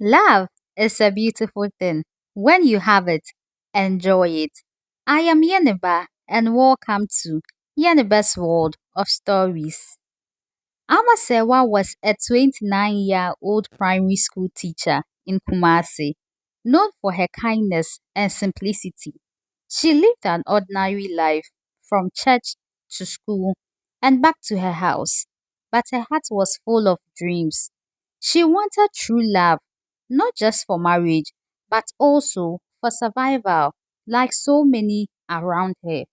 Love is a beautiful thing. When you have it, enjoy it. I am Yeniba and welcome to Yeniba's World of Stories. Amasewa was a 29-year-old primary school teacher in Kumasi, known for her kindness and simplicity. She lived an ordinary life from church to school and back to her house, but her heart was full of dreams. She wanted true love, not just for marriage, but also for survival, like so many around her.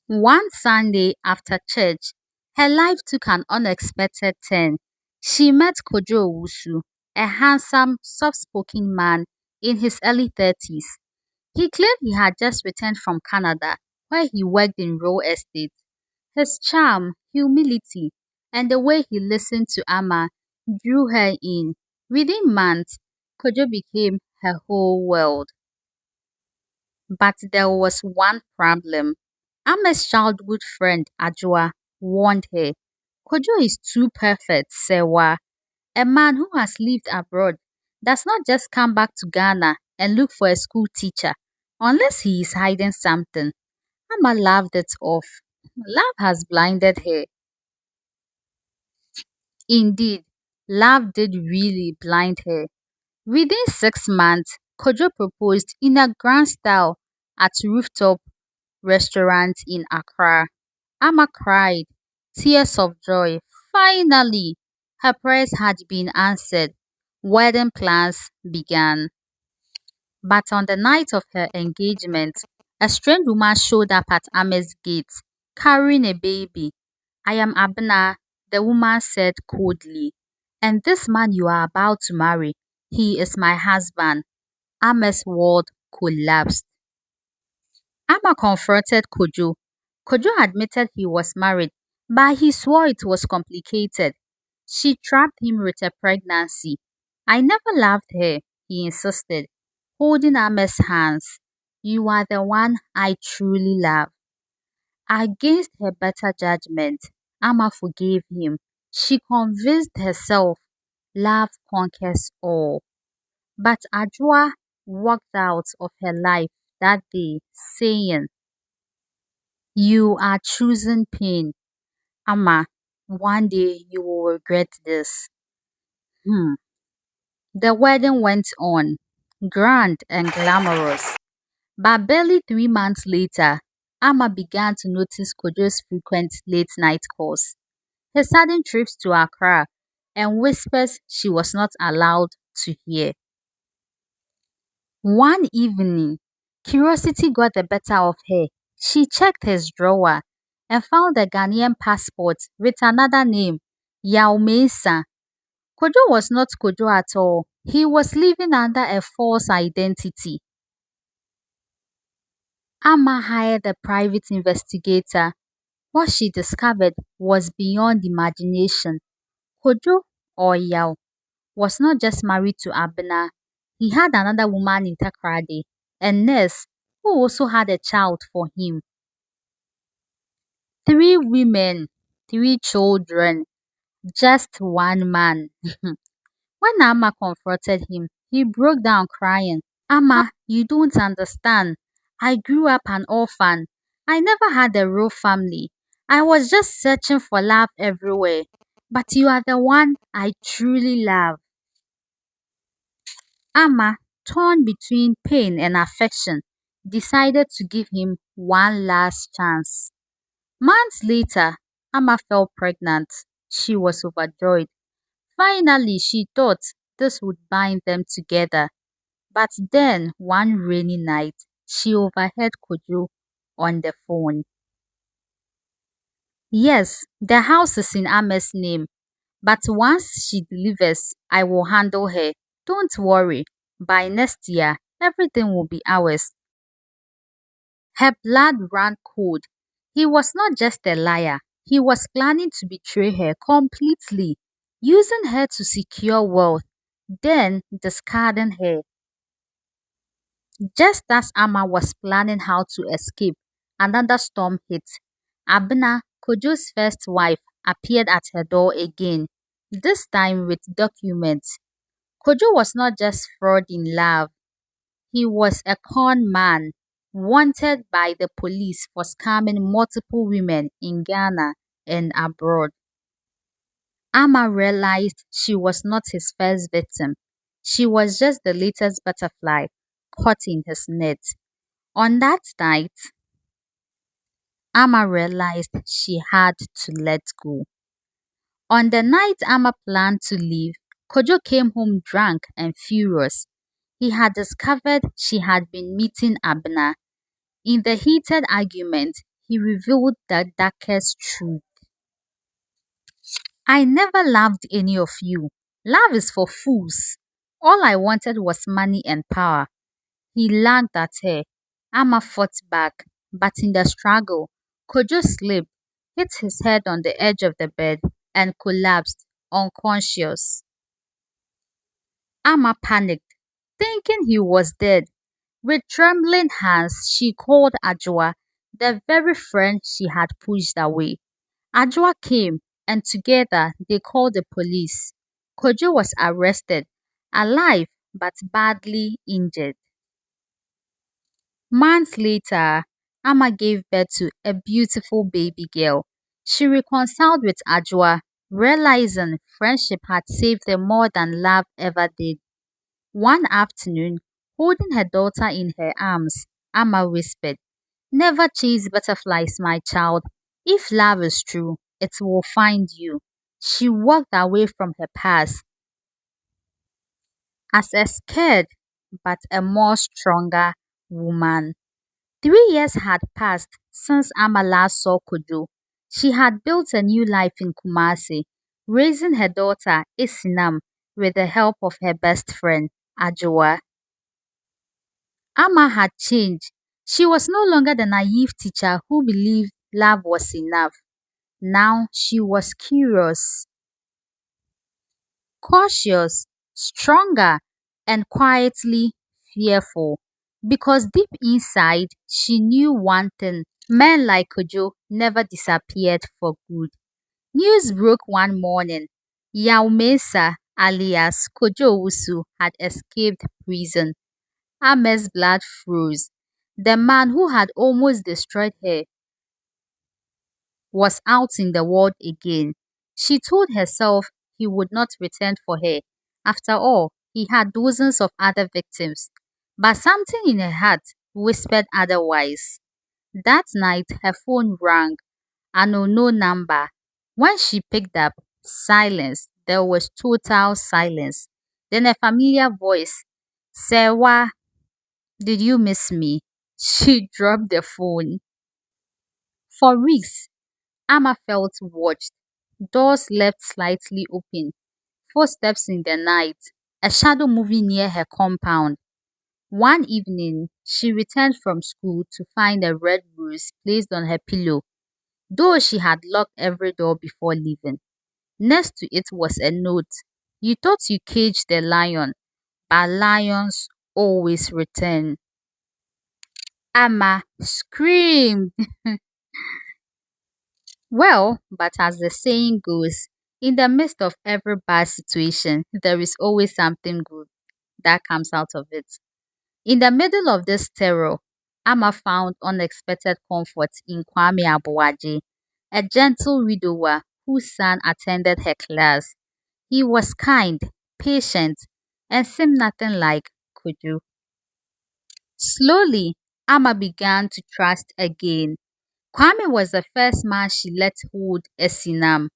One Sunday after church, her life took an unexpected turn. She met Kojo Owusu, a handsome, soft-spoken man in his early 30s. He claimed he had just returned from Canada, where he worked in real estate. His charm, humility, and the way he listened to Amma drew her in. Within months, Kojo became her whole world. But there was one problem. Ama's childhood friend Ajua warned her. Kojo is too perfect, Sewa. A man who has lived abroad does not just come back to Ghana and look for a school teacher unless he is hiding something. Ama laughed it off. Love has blinded her. Indeed, love did really blind her. Within 6 months, Kojo proposed in a grand style at rooftop restaurant in Accra. Amma cried, tears of joy. Finally, her prayers had been answered. Wedding plans began. But on the night of her engagement, a strange woman showed up at Ama's gate carrying a baby. I am Abna, the woman said coldly. And this man you are about to marry, he is my husband. Ama's world collapsed. Amma confronted Kojo. Kojo admitted he was married, but he swore it was complicated. She trapped him with a pregnancy. I never loved her, he insisted, holding Ama's hands. You are the one I truly love. Against her better judgment, Amma forgave him. She convinced herself love conquers all. But Ajua walked out of her life that day saying, you are choosing pain. Amma, one day you will regret this. Hmm. The wedding went on, grand and glamorous. But barely 3 months later, Amma began to notice Kojo's frequent late night calls, his sudden trips to Accra, and whispers she was not allowed to hear. One evening, curiosity got the better of her. She checked his drawer and found a Ghanaian passport with another name, Yao Mensah. Kojo was not Kojo at all. He was living under a false identity. Amma hired a private investigator. What she discovered was beyond imagination. Kojo, or Yao, was not just married to Abena. He had another woman in Takrade, a nurse who also had a child for him. 3 women, 3 children, just one man. When Amma confronted him, he broke down crying. Amma, you don't understand. I grew up an orphan. I never had a real family. I was just searching for love everywhere. But you are the one I truly love. Amma, torn between pain and affection, decided to give him one last chance. Months later, Amma fell pregnant. She was overjoyed. Finally, she thought this would bind them together. But then, one rainy night, she overheard Kojo on the phone. Yes, the house is in Amma's name, but once she delivers, I will handle her. Don't worry. By next year, everything will be ours. Her blood ran cold. He was not just a liar, he was planning to betray her completely, using her to secure wealth, then discarding her. Just as Amma was planning how to escape, another storm hit. Abena, Kojo's first wife, appeared at her door again. this time with documents. Kojo was not just fraud in love, he was a con man wanted by the police for scamming multiple women in Ghana and abroad. Amma realized she was not his first victim. She was just the latest butterfly caught in his net. On that night, Amma realized she had to let go. On the night Amma planned to leave, Kojo came home drunk and furious. He had discovered she had been meeting Abner. In the heated argument, he revealed the darkest truth. I never loved any of you. Love is for fools. All I wanted was money and power. He laughed at her. Amma fought back, but in the struggle, Kojo slipped, hit his head on the edge of the bed, and collapsed, unconscious. Amma panicked, thinking he was dead. With trembling hands, she called Ajua, the very friend she had pushed away. Ajua came, and together they called the police. Kojo was arrested, alive but badly injured. Months later, Amma gave birth to a beautiful baby girl. She reconciled with Ajua, realizing friendship had saved her more than love ever did. One afternoon, holding her daughter in her arms, Amma whispered, "Never chase butterflies, my child. If love is true, it will find you." She walked away from her past as a scared but a more stronger woman. 3 years had passed since Amma last saw Kojo. She had built a new life in Kumasi, raising her daughter Isinam with the help of her best friend Ajua. Amma had changed. She was no longer the naive teacher who believed love was enough. Now she was curious, cautious, stronger, and quietly fearful. Because deep inside, she knew one thing: men like Kojo never disappeared for good. News broke one morning. Yao Mensah, alias Kojo Owusu, had escaped prison. Ahmed's blood froze. The man who had almost destroyed her was out in the world again. She told herself he would not return for her. After all, he had dozens of other victims. But something in her heart whispered otherwise. That night, her phone rang, an unknown number. When she picked up, silence. There was total silence. Then a familiar voice. Sewa, did you miss me? She dropped the phone. For weeks, Amma felt watched. Doors left slightly open, footsteps in the night, a shadow moving near her compound. One evening, she returned from school to find a red rose placed on her pillow, though she had locked every door before leaving. Next to it was a note. "You thought you caged the lion, but lions always return." Amma screamed. Well, but as the saying goes, in the midst of every bad situation, there is always something good that comes out of it. In the middle of this terror, Amma found unexpected comfort in Kwame Abuwaje, a gentle widower whose son attended her class. He was kind, patient, and seemed nothing like Kuju. Slowly, Amma began to trust again. Kwame was the first man she let hold Esinam,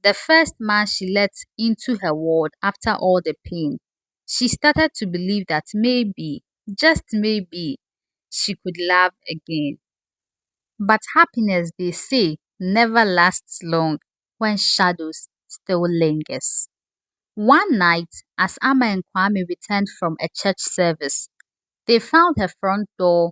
the first man she let into her world after all the pain. She started to believe that maybe, just maybe, she could love again. But happiness, they say, never lasts long when shadows still lingers. One night, as Amma and Kwame returned from a church service, they found her front door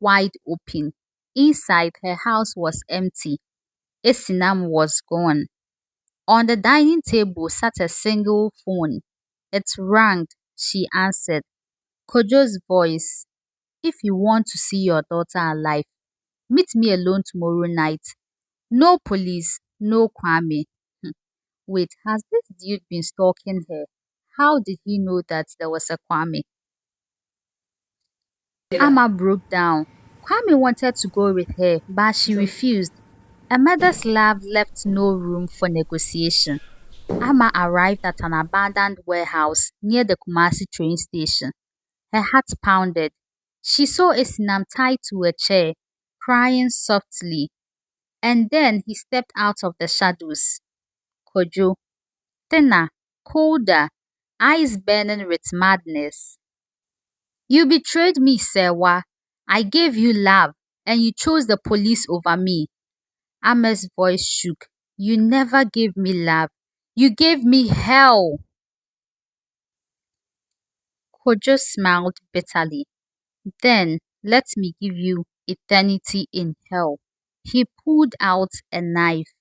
wide open. Inside, her house was empty. Esinam was gone. On the dining table sat a single phone. It rang. She answered. Kojo's voice. "If you want to see your daughter alive, meet me alone tomorrow night. No police, no Kwame." Wait, has this dude been stalking her? How did he know that there was a Kwame? Amma broke down. Kwame wanted to go with her, but she refused. A mother's love left no room for negotiation. Amma arrived at an abandoned warehouse near the Kumasi train station. Her heart pounded. She saw Esinam tied to a chair, crying softly. And then he stepped out of the shadows. Kojo, thinner, colder, eyes burning with madness. You betrayed me, Sewa. I gave you love, and you chose the police over me. Amer's voice shook. You never gave me love. You gave me hell. Kojo smiled bitterly. Then let me give you eternity in hell. He pulled out a knife.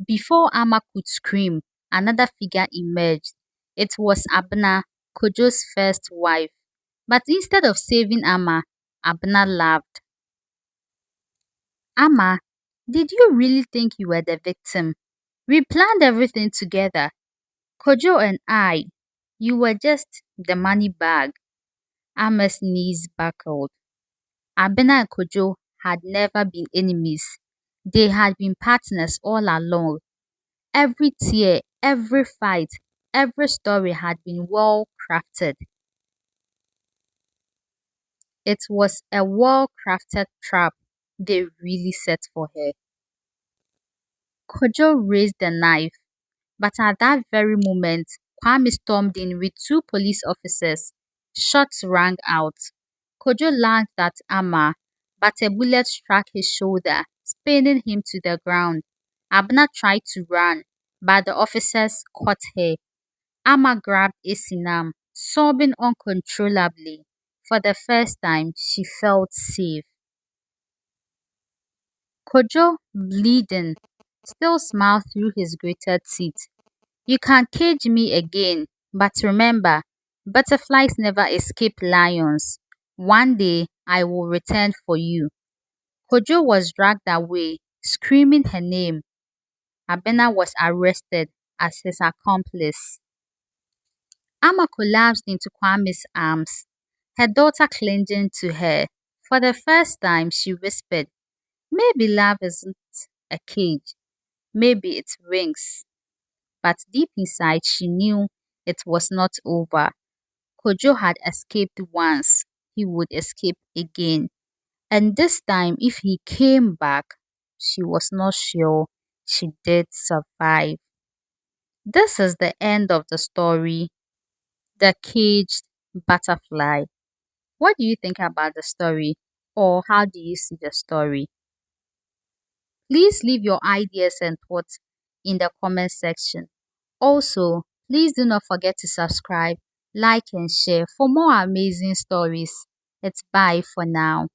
Before Amma could scream, another figure emerged. It was Abna, Kojo's first wife. But instead of saving Amma, Abna laughed. Amma, did you really think you were the victim? We planned everything together. Kojo and I. You were just the money bag. Amma's knees buckled. Abena and Kojo had never been enemies. They had been partners all along. Every tear, every fight, every story had been well crafted. It was a well crafted trap they really set for her. Kojo raised the knife, but at that very moment, Kwame stormed in with two police officers. Shots rang out. Kojo lunged at Amma, but a bullet struck his shoulder, pinning him to the ground. Abna tried to run, but the officers caught her. Amma grabbed Isinam, sobbing uncontrollably. For the first time, she felt safe. Kojo, bleeding, still smiled through his gritted teeth. You can cage me again, but remember, butterflies never escape lions. One day, I will return for you. Kojo was dragged away, screaming her name. Abena was arrested as his accomplice. Amma collapsed into Kwame's arms, her daughter clinging to her. For the first time, she whispered, maybe love isn't a cage, maybe it's wings. But deep inside, she knew it was not over. Kojo had escaped once, he would escape again. And this time, if he came back, she was not sure she did survive. This is the end of the story, The Caged Butterfly. What do you think about the story? Or how do you see the story? Please leave your ideas and thoughts in the comment section. Also, please do not forget to subscribe, like, and share for more amazing stories. It's bye for now.